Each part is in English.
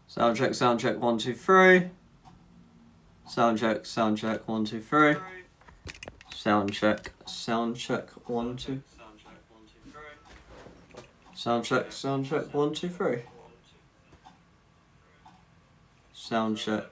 Sound check, 1, 2, 3. Sound check, 1, 2, 3. Sound check, 1, 2. Sound check, 1, 2, 3. Sound check.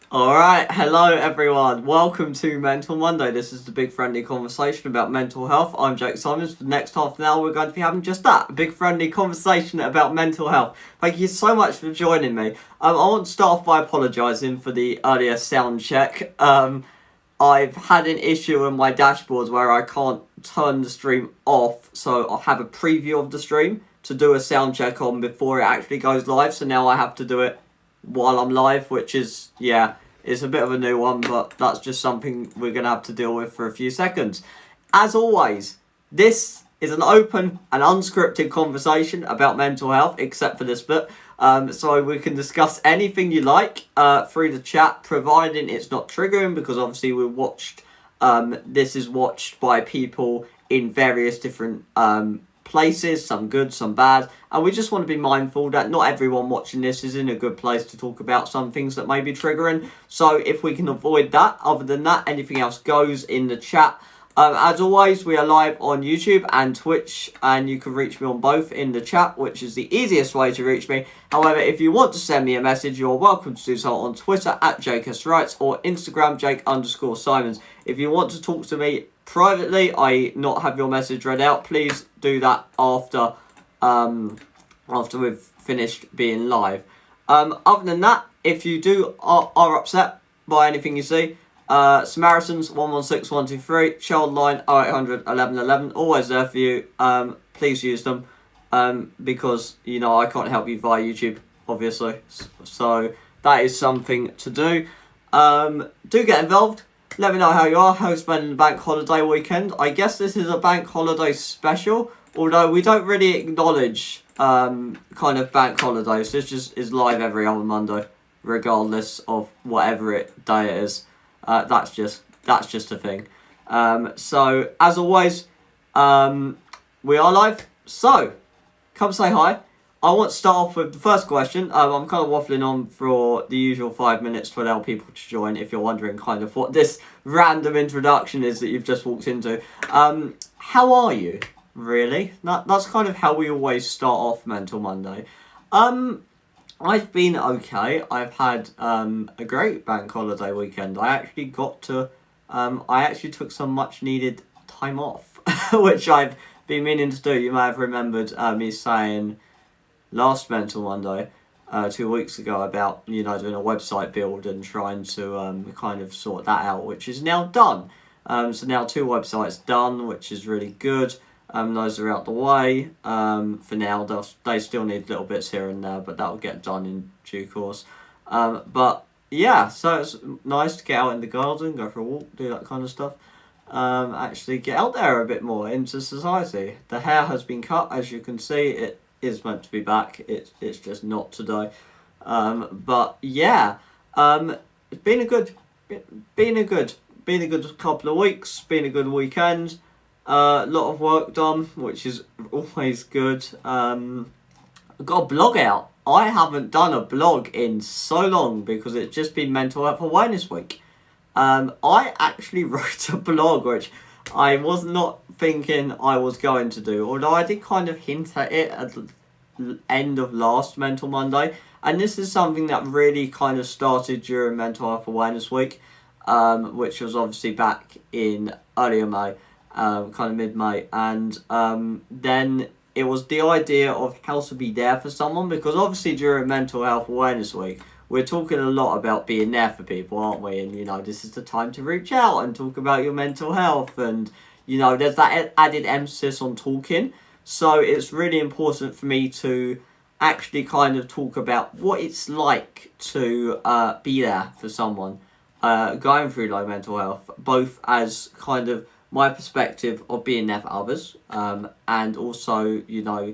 Alright, hello everyone. Welcome to Mental Monday. This is the big friendly conversation about mental health. I'm Jake Symons. For the next half an hour, we're going to be having just that, a big friendly conversation about mental health. Thank you so much for joining me. I want to start off by apologising for the earlier sound check. I've had an issue on my dashboard where I can't turn the stream off, so I'll have a preview of the stream to do a sound check on before it actually goes live, so now I have to do it while I'm live, which is, yeah, it's a bit of a new one, but that's just something we're going to have to deal with for a few seconds. As always, this is an open and unscripted conversation about mental health, except for this bit. So we can discuss anything you like through the chat, providing it's not triggering, because obviously we watched, this is watched by people in various different places, some good, some bad, and we just want to be mindful that not everyone watching this is in a good place to talk about some things that may be triggering. So if we can avoid that, other than that, anything else goes in the chat. As always, we are live on YouTube and Twitch, and you can reach me on both in the chat, which is the easiest way to reach me. However, if you want to send me a message, you're welcome to do so on Twitter at JakeSWrites or Instagram Jake_Symons. If you want to talk to me privately, I not have your message read out, please do that after we've finished being live. Other than that, if you are upset by anything you see, Samaritans 116123, Childline 0800 1111, always there for you. Please use them, because you know I can't help you via YouTube, obviously. So that is something to do. Do get involved. Let me know how you are, how you're spending the bank holiday weekend. I guess this is a bank holiday special, although we don't really acknowledge kind of bank holidays. This just is live every other Monday, regardless of whatever day it is. That's just a thing. So as always, we are live. So come say hi. I want to start off with the first question. I'm kind of waffling on for the usual 5 minutes to allow people to join, if you're wondering kind of what this random introduction is that you've just walked into. How are you, really? That's kind of how we always start off Mental Monday. I've been okay. I've had a great bank holiday weekend. I actually took some much needed time off, which I've been meaning to do. You may have remembered me saying last Mental Monday, 2 weeks ago, about, you know, doing a website build and trying to kind of sort that out, which is now done. So now 2 websites done, which is really good. Those are out the way for now. They still need little bits here and there, but that'll get done in due course. But yeah, so it's nice to get out in the garden, go for a walk, do that kind of stuff. Actually get out there a bit more into society. The hair has been cut, as you can see. It is meant to be back. It's just not today. But yeah, it's been a good couple of weeks. Been a good weekend. A lot of work done, which is always good. I've got a blog out. I haven't done a blog in so long because it's just been Mental Health Awareness Week. I actually wrote a blog, which I was not thinking I was going to do, although I did kind of hint at it at the end of last Mental Monday. And this is something that really kind of started during Mental Health Awareness Week, which was obviously back in earlier May. Kind of mid-May, and then it was the idea of how to be there for someone, because obviously during Mental Health Awareness Week, we're talking a lot about being there for people, aren't we? And, you know, this is the time to reach out and talk about your mental health and, you know, there's that added emphasis on talking. So it's really important for me to actually kind of talk about what it's like to be there for someone going through low mental health, both as kind of my perspective of being there for others, and also, you know,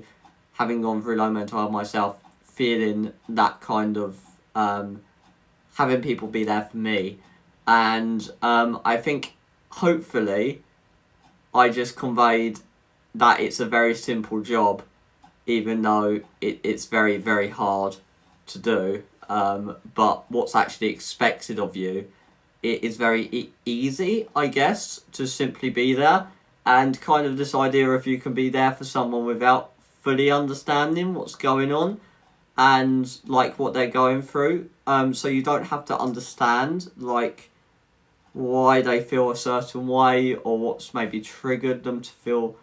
having gone through low mental health myself, feeling that kind of having people be there for me. And I think hopefully I just conveyed that it's a very simple job, even though it's very, very hard to do. But what's actually expected of you, it is very easy, I guess, to simply be there. And kind of this idea if you can be there for someone without fully understanding what's going on and like what they're going through. So you don't have to understand like why they feel a certain way or what's maybe triggered them to feel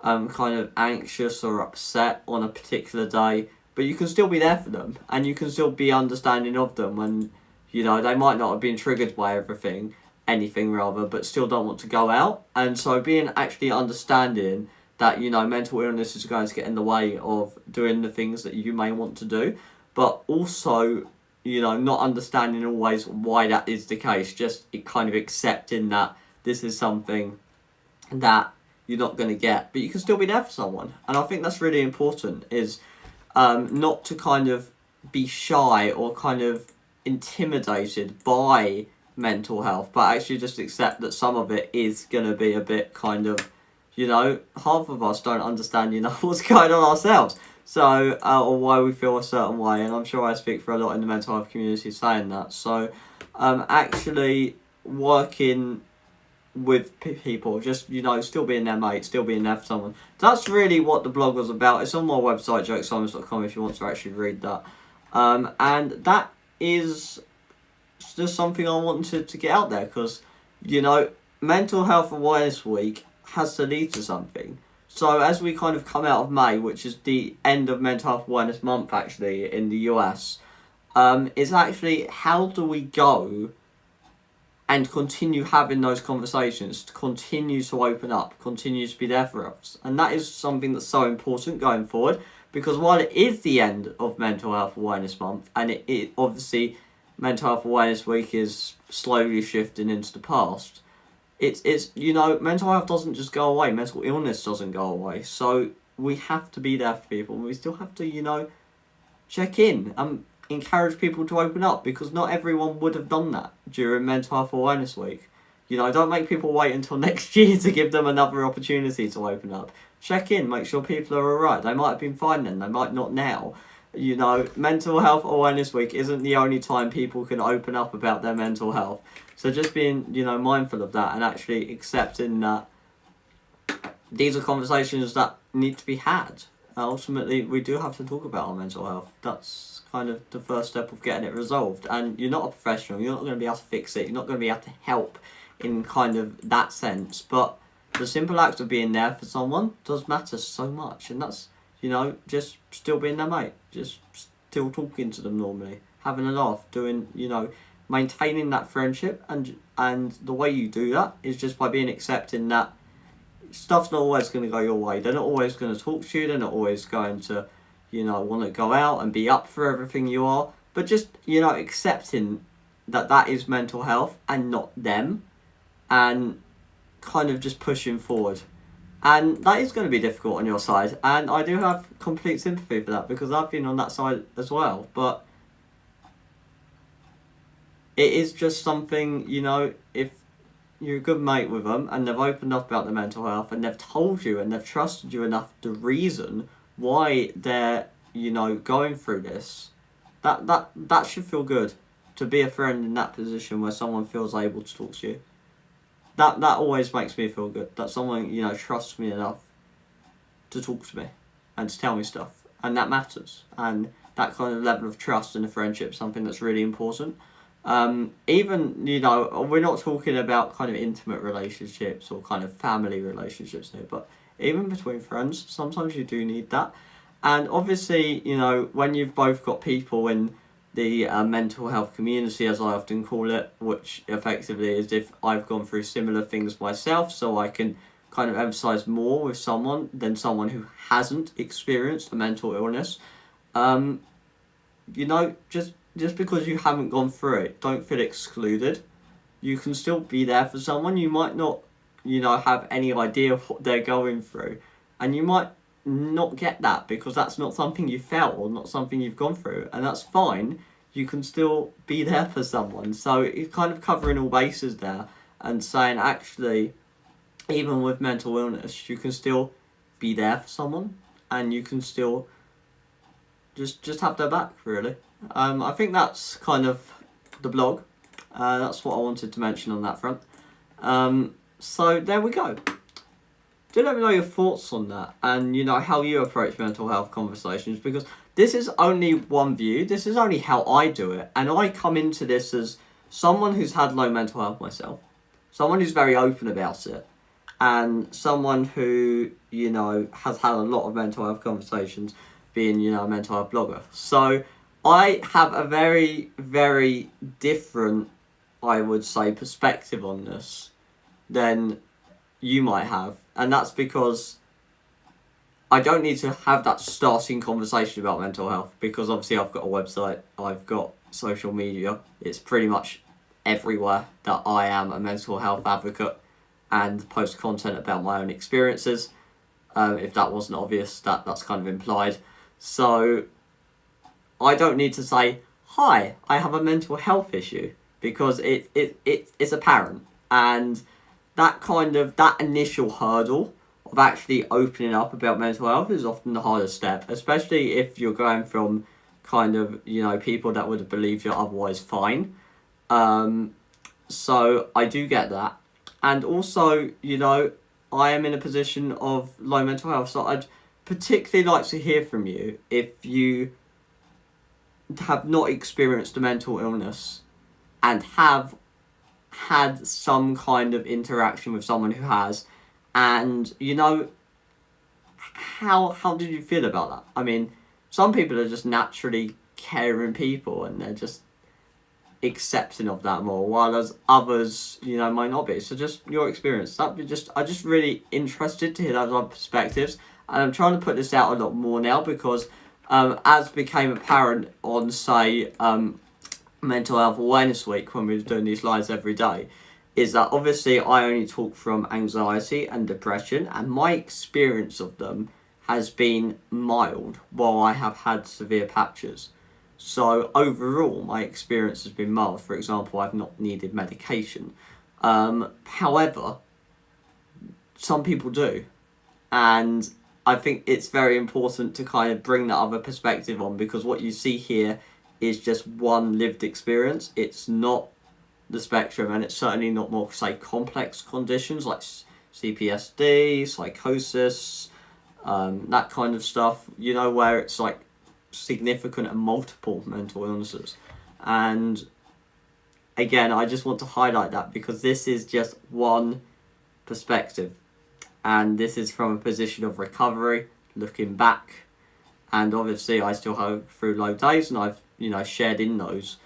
kind of anxious or upset on a particular day, but you can still be there for them and you can still be understanding of them when, you know, they might not have been triggered by anything rather, but still don't want to go out. And so being actually understanding that, you know, mental illness is going to get in the way of doing the things that you may want to do, but also, you know, not understanding always why that is the case, just kind of accepting that this is something that you're not going to get, but you can still be there for someone. And I think that's really important, is not to kind of be shy or kind of intimidated by mental health, but actually just accept that some of it is going to be a bit kind of, you know, half of us don't understand, you know, what's going on ourselves. So, or why we feel a certain way, and I'm sure I speak for a lot in the mental health community saying that. So, actually working with people, just, you know, still being their mate, still being there for someone. That's really what the blog was about. It's on my website, jakesymons.com, if you want to actually read that. And that is just something I wanted to get out there, because, you know, Mental Health Awareness Week has to lead to something. So as we kind of come out of May, which is the end of Mental Health Awareness Month actually in the US, it's actually how do we go and continue having those conversations, to continue to open up, continue to be there for us. And that is something that's so important going forward, because while it is the end of Mental Health Awareness Month, and it obviously Mental Health Awareness Week is slowly shifting into the past, it's you know, mental health doesn't just go away, mental illness doesn't go away. So we have to be there for people, and we still have to, you know, check in and encourage people to open up, because not everyone would have done that during Mental Health Awareness Week. You know, don't make people wait until next year to give them another opportunity to open up. Check in, make sure people are alright. They might have been fine then, they might not now. You know, Mental Health Awareness Week isn't the only time people can open up about their mental health. So just being, you know, mindful of that and actually accepting that these are conversations that need to be had. Ultimately, we do have to talk about our mental health. That's kind of the first step of getting it resolved. And you're not a professional, you're not going to be able to fix it, you're not going to be able to help in kind of that sense. But the simple act of being there for someone does matter so much. And that's, you know, just still being their mate, just still talking to them normally, having a laugh, doing, you know, maintaining that friendship. And the way you do that is just by being accepting that stuff's not always going to go your way. They're not always going to talk to you, they're not always going to, you know, want to go out and be up for everything you are, but just, you know, accepting that that is mental health and not them, and kind of just pushing forward. And that is going to be difficult on your side, and I do have complete sympathy for that, because I've been on that side as well. But it is just something, you know, if you're a good mate with them and they've opened up about their mental health and they've told you and they've trusted you enough the reason why they're, you know, going through this, that should feel good, to be a friend in that position where someone feels able to talk to you. That always makes me feel good, that someone, you know, trusts me enough to talk to me and to tell me stuff, and that matters. And that kind of level of trust in a friendship is something that's really important. Even, you know, we're not talking about kind of intimate relationships or kind of family relationships here, but even between friends, sometimes you do need that. And obviously, you know, when you've both got people in the mental health community, as I often call it, which effectively is if I've gone through similar things myself, so I can kind of emphasize more with someone than someone who hasn't experienced a mental illness. You know, just because you haven't gone through it, don't feel excluded. You can still be there for someone. You might not, you know, have any idea of what they're going through, and you might not get that because that's not something you felt or not something you've gone through, and that's fine. You can still be there for someone. So you're kind of covering all bases there and saying, actually, even with mental illness, you can still be there for someone, and you can still just have their back, really. I think that's kind of the blog. That's what I wanted to mention on that front. So there we go. Do let me know your thoughts on that, and you know how you approach mental health conversations, because this is only one view. This is only how I do it, and I come into this as someone who's had low mental health myself, someone who's very open about it, and someone who, you know, has had a lot of mental health conversations, being, you know, a mental health blogger. So I have a very, very different, I would say, perspective on this than you might have. And that's because I don't need to have that starting conversation about mental health, because obviously I've got a website, I've got social media. It's pretty much everywhere that I am a mental health advocate and post content about my own experiences. If that wasn't obvious, that's kind of implied. So I don't need to say, hi, I have a mental health issue, because it's apparent. And that initial hurdle of actually opening up about mental health is often the hardest step, especially if you're going from kind of, you know, people that would have believed you're otherwise fine. So I do get that. And also, you know, I am in a position of low mental health, so I'd particularly like to hear from you if you have not experienced a mental illness and have had some kind of interaction with someone who has, and, you know, how did you feel about that? I mean, some people are just naturally caring people and they're just accepting of that more, while as others, you know, might not be. So just your experience. I'm just really interested to hear those other perspectives, and I'm trying to put this out a lot more now because as became apparent on, say, Mental Health Awareness Week, when we were doing these lives every day, is that obviously I only talk from anxiety and depression, and my experience of them has been mild, while I have had severe patches. So overall, my experience has been mild. For example, I've not needed medication. However, some people do, and I think it's very important to kind of bring that other perspective on, because what you see here is just one lived experience. It's not the spectrum, and it's certainly not more, say, complex conditions like CPSD, psychosis, that kind of stuff, you know, where it's like significant and multiple mental illnesses. And again, I just want to highlight that because this is just one perspective, and this is from a position of recovery, looking back. And obviously I still go through low days, and I've, you know, shared in those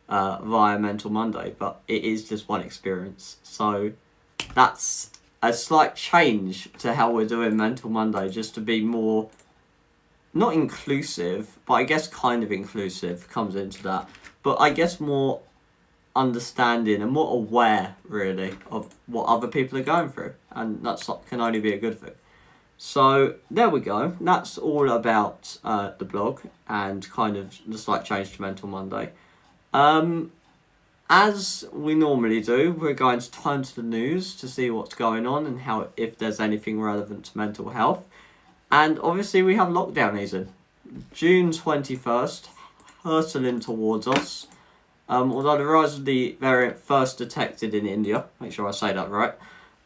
via Mental Monday, but it is just one experience. So that's a slight change to how we're doing Mental Monday, just to be more, not inclusive, but I guess kind of inclusive comes into that, but I guess more understanding and more aware, really, of what other people are going through, and that's can only be a good thing. So there we go. That's all about the blog and kind of the slight change to Mental Monday. As we normally do, we're going to turn to the news to see what's going on and how, if there's anything relevant to mental health. And obviously we have lockdown easing. June 21st, hurtling towards us. Although the rise of the variant first detected in India, make sure I say that right,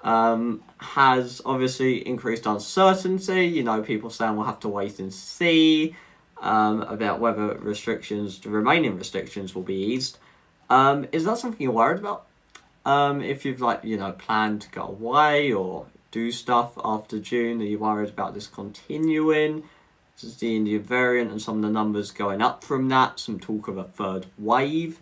has obviously increased uncertainty. You know, people saying we'll have to wait and see about whether the remaining restrictions will be eased. Is that something you're worried about? If you've, like, you know, planned to go away or do stuff after June, are you worried about this continuing? This is the Indian variant and some of the numbers going up from that, some talk of a third wave.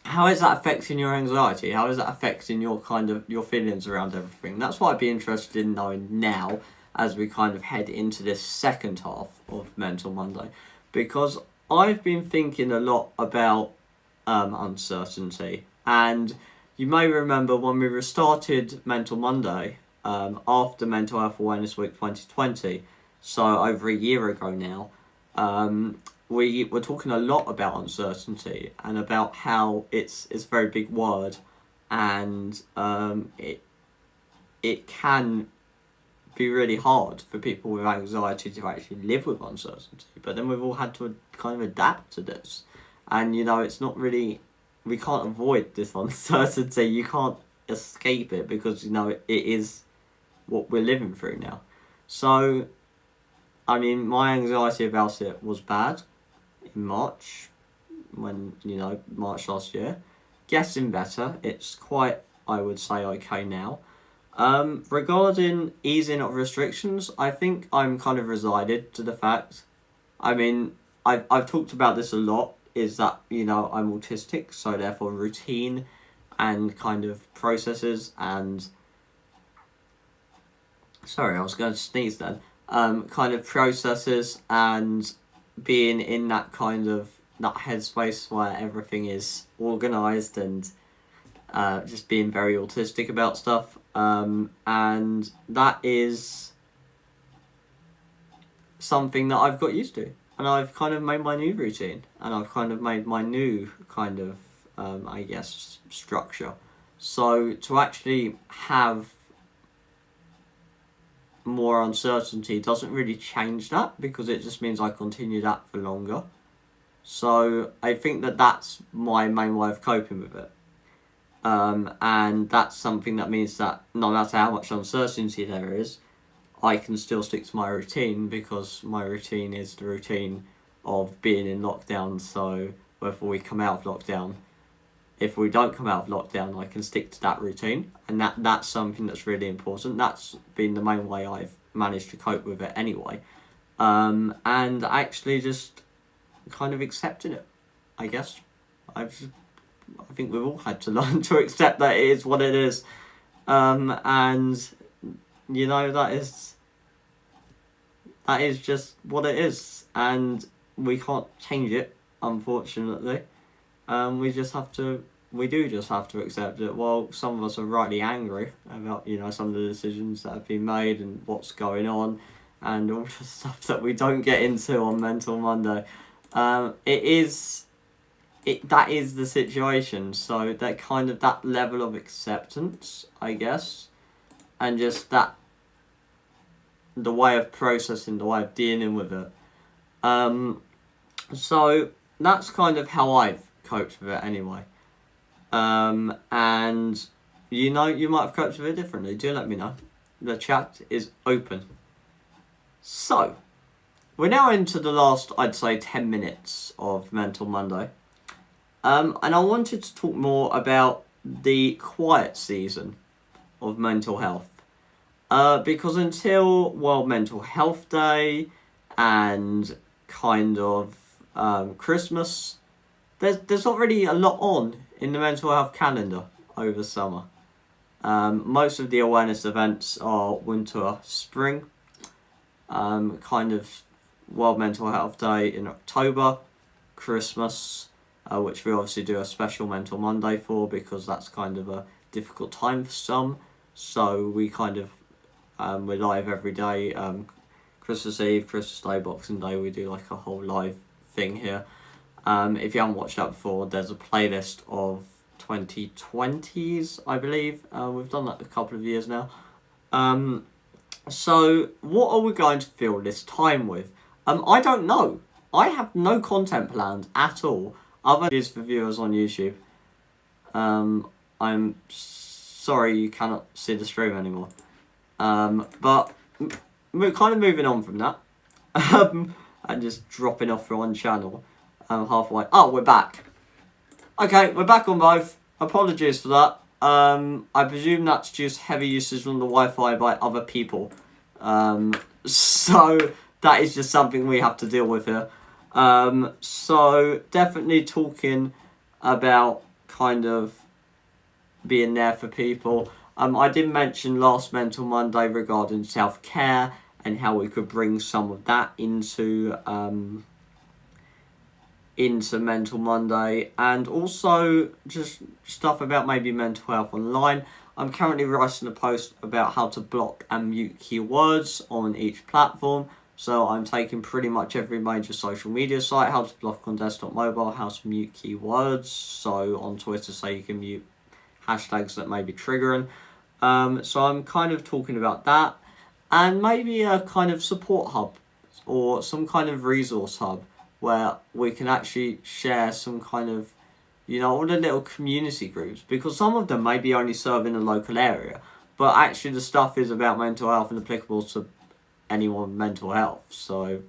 how is that affecting your anxiety? How is that affecting your kind of your feelings around everything? That's what I'd be interested in knowing now as we kind of head into this second half of Mental Monday, because I've been thinking a lot about uncertainty, and you may remember when we restarted Mental Monday after Mental Health Awareness Week 2020, so over a year ago now. We were talking a lot about uncertainty and about how it's a very big word, and it can be really hard for people with anxiety to actually live with uncertainty. But then we've all had to kind of adapt to this, and it's not really, we can't avoid this uncertainty. You can't escape it because it is what we're living through now. So, I mean, my anxiety about it was bad in March, when, March last year. Getting better. It's quite, I would say, okay now. Regarding easing of restrictions, I think I'm kind of resigned to the fact. I mean, I've talked about this a lot, is that, I'm autistic, so therefore routine and kind of processes and... Sorry, I was going to sneeze then. Kind of processes and being in that kind of that headspace where everything is organised and just being very autistic about stuff, and that is something that I've got used to, and I've kind of made my new routine, and I've kind of made my new kind of I guess structure. So to actually have more uncertainty doesn't really change that, because it just means I continue that for longer. So I think that that's my main way of coping with it, and that's something that means that no matter how much uncertainty there is, I can still stick to my routine, because my routine is the routine of being in lockdown. So whether we come out of lockdown, if we don't come out of lockdown, I can stick to that routine, and that's something that's really important. That's been the main way I've managed to cope with it anyway, and actually just kind of accepting it, I guess. I think we've all had to learn to accept that it is what it is, and that is just what it is, and we can't change it, unfortunately. We do just have to accept it. While some of us are rightly angry about, some of the decisions that have been made and what's going on, and all the stuff that we don't get into on Mental Monday, that is the situation. So that kind of that level of acceptance, I guess, and just that the way of processing, the way of dealing with it. So that's kind of how I've coped with it anyway. And you might have coped with it differently. Do let me know. The chat is open. So we're now into the last, I'd say, 10 minutes of Mental Monday. And I wanted to talk more about the quiet season of mental health. Because until World Mental Health Day and kind of Christmas, there's not really a lot on in the mental health calendar over summer. Most of the awareness events are winter, spring. Kind of World Mental Health Day in October, Christmas, which we obviously do a special Mental Monday for, because that's kind of a difficult time for some. So we kind of, we're live every day. Christmas Eve, Christmas Day, Boxing Day, we do like a whole live thing here. If you haven't watched that before, there's a playlist of 2020s, I believe. We've done that a couple of years now. So what are we going to fill this time with? I don't know. I have no content planned at all, other than for viewers on YouTube. I'm sorry you cannot see the stream anymore. But we're kind of moving on from that. And just dropping off for one channel halfway. Oh, we're back. Okay, we're back on both. Apologies for that. I presume that's just heavy usage on the Wi-Fi by other people. So that is just something we have to deal with here. So definitely talking about kind of being there for people. I did mention last Mental Monday regarding self-care and how we could bring some of that into Mental Monday, and also just stuff about maybe mental health online. I'm currently writing a post about how to block and mute keywords on each platform. So I'm taking pretty much every major social media site, how to block on desktop, mobile, how to mute keywords. So on Twitter, say you can mute hashtags that may be triggering. So I'm kind of talking about that, and maybe a kind of support hub or some kind of resource hub where we can actually share some kind of, all the little community groups, because some of them may be only serving a local area, but actually the stuff is about mental health and applicable to anyone with mental health. So,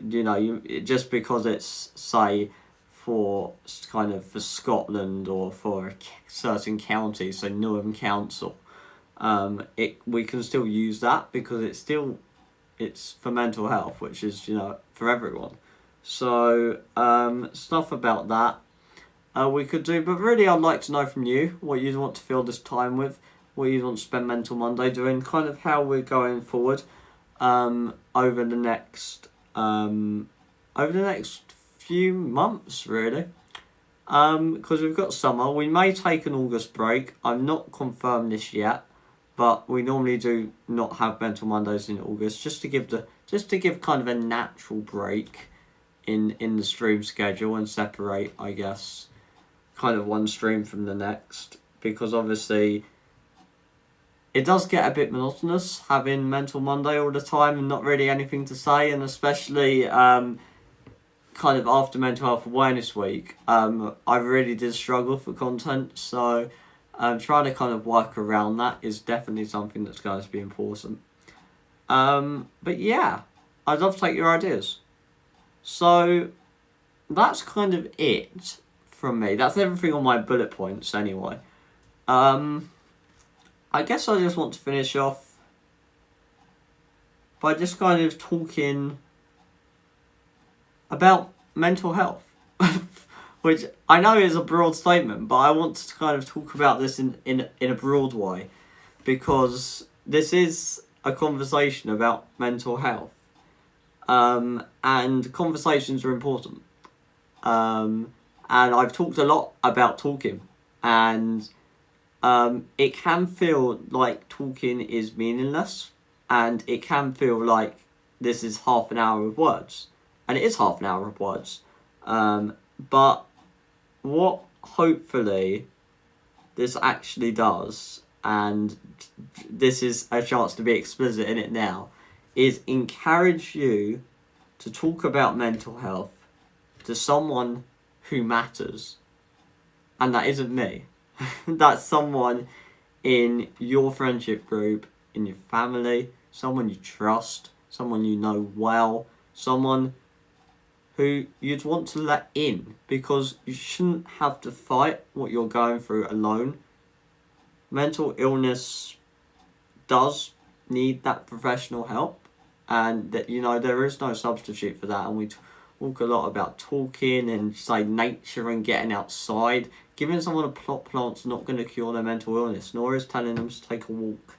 just because it's, say, for Scotland or for a certain county, so Newham Council, we can still use that because it's for mental health, which is, for everyone. So, stuff about that we could do. But really, I'd like to know from you what you'd want to fill this time with, what you'd want to spend Mental Monday doing, kind of how we're going forward over the next few months, really. Because we've got summer. We may take an August break. I'm not confirmed this yet, but we normally do not have Mental Mondays in August, just to give kind of a natural break in the stream schedule and separate, I guess, kind of one stream from the next, because obviously it does get a bit monotonous having Mental Monday all the time and not really anything to say, and especially kind of after Mental Health Awareness Week, I really did struggle for content, so trying to kind of work around that is definitely something that's going to be important. But yeah, I'd love to take your ideas. So that's kind of it from me. That's everything on my bullet points anyway. I guess I just want to finish off by just kind of talking about mental health, which I know is a broad statement, but I want to kind of talk about this in a broad way, because this is a conversation about mental health, and conversations are important. And I've talked a lot about talking, and it can feel like talking is meaningless, and it can feel like this is half an hour of words, and it is half an hour of words. But what hopefully this actually does, and this is a chance to be explicit in it now, is encourage you to talk about mental health to someone who matters. And that isn't me. That's someone in your friendship group, in your family, someone you trust, someone you know well, someone who you'd want to let in, because you shouldn't have to fight what you're going through alone. Mental illness does need that professional help, and that there is no substitute for that. And we talk a lot about talking and say nature and getting outside. Giving someone a plot plant's not going to cure their mental illness, nor is telling them to take a walk.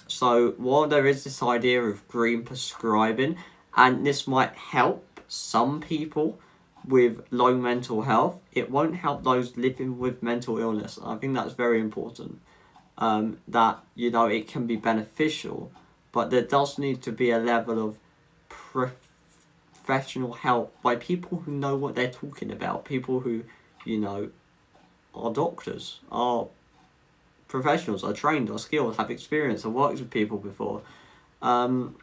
So while there is this idea of green prescribing, and this might help some people with low mental health, it won't help those living with mental illness. I think that's very important. That it can be beneficial, but there does need to be a level of professional help by people who know what they're talking about, people who are doctors, are professionals, are trained, are skilled, have experience, have worked with people before. And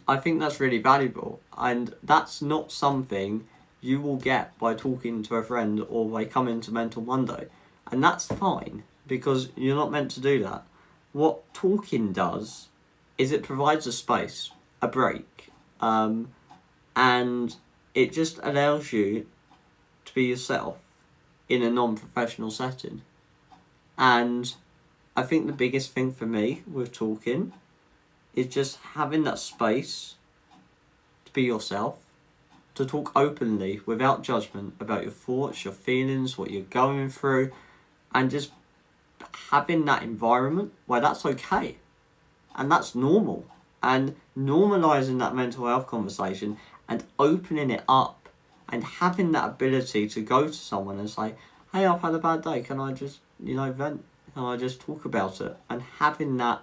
I think that's really valuable, and that's not something you will get by talking to a friend or by coming to Mental Monday, and that's fine, because you're not meant to do that. What talking does is it provides a space, a break, and it just allows you to be yourself in a non-professional setting. And I think the biggest thing for me with talking is just having that space to be yourself, to talk openly without judgment about your thoughts, your feelings, what you're going through, and just having that environment where that's okay and that's normal, and normalizing that mental health conversation and opening it up and having that ability to go to someone and say, hey, I've had a bad day, can I just, vent? Can I just talk about it? And having that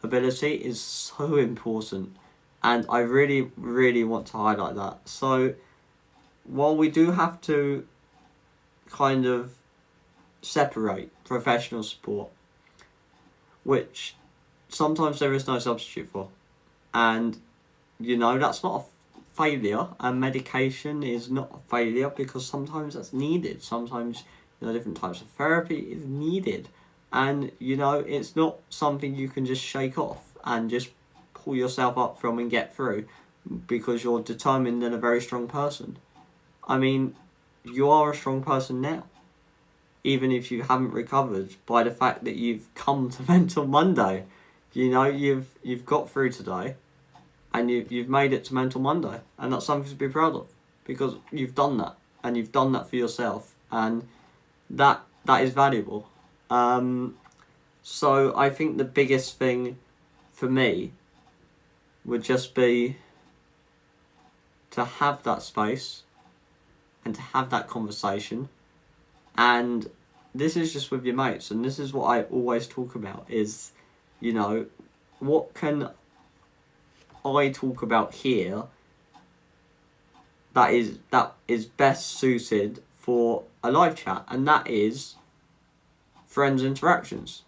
ability is so important, and I really, really want to highlight that. So while we do have to kind of separate professional support, which sometimes there is no substitute for, and that's not a failure, and medication is not a failure, because sometimes that's needed. Sometimes different types of therapy is needed, and it's not something you can just shake off and just pull yourself up from and get through because you're determined and a very strong person. I mean, you are a strong person now, even if you haven't recovered, by the fact that you've come to Mental Monday. You've got through today, and you've made it to Mental Monday, and that's something to be proud of, because you've done that, and you've done that for yourself, and that is valuable. So I think the biggest thing for me would just be to have that space and to have that conversation. And this is just with your mates, and this is what I always talk about is, what can I talk about here that is best suited for a live chat, and that is friends' interactions.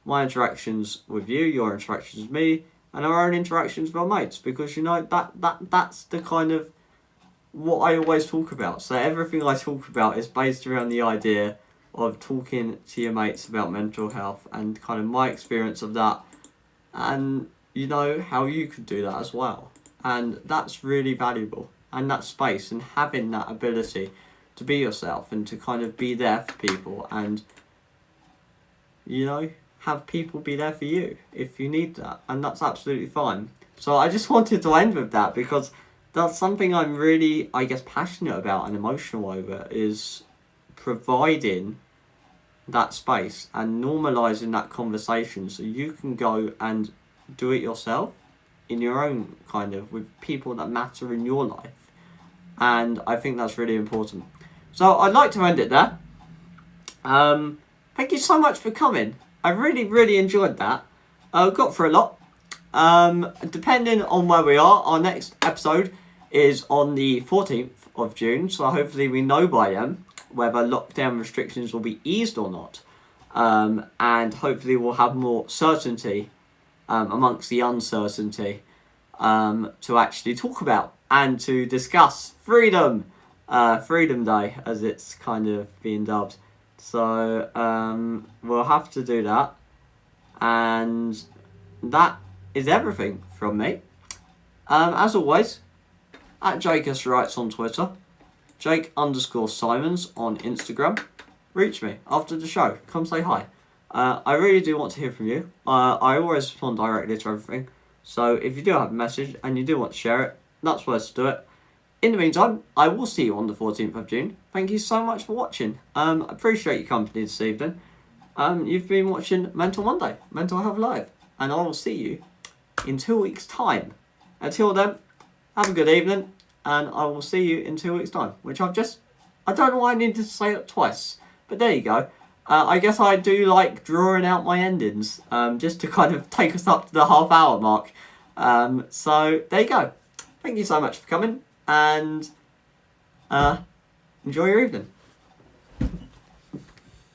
My interactions with you, your interactions with me, and our own interactions with our mates, because that's the kind of what I always talk about. So everything I talk about is based around the idea of talking to your mates about mental health and kind of my experience of that, and how you could do that as well. And that's really valuable, and that space and having that ability to be yourself and to kind of be there for people, and have people be there for you if you need that, and that's absolutely fine. So I just wanted to end with that, because that's something I'm really, I guess, passionate about and emotional over, is providing that space and normalizing that conversation so you can go and do it yourself in your own kind of, with people that matter in your life. And I think that's really important. So I'd like to end it there. Thank you so much for coming. I really, really enjoyed that. Got through a lot. Depending on where we are, our next episode is on the 14th of June. So hopefully we know by then whether lockdown restrictions will be eased or not. And hopefully we'll have more certainty amongst the uncertainty to actually talk about and to discuss freedom. Freedom Day, as it's kind of being dubbed. So we'll have to do that. And that is everything from me. As always, at Jake Writes on Twitter, Jake_Symons on Instagram. Reach me after the show. Come say hi. I really do want to hear from you. I always respond directly to everything. So if you do have a message and you do want to share it, that's where to do it. In the meantime, I will see you on the 14th of June. Thank you so much for watching. I appreciate your company this evening. You've been watching Mental Monday, Mental Health Live. And I will see you in 2 weeks' time. Until then, have a good evening. And I will see you in 2 weeks' time. Which I don't know why I needed to say it twice. But there you go. I guess I do like drawing out my endings. Just to kind of take us up to the half-hour mark. So there you go. Thank you so much for coming. And enjoy your evening.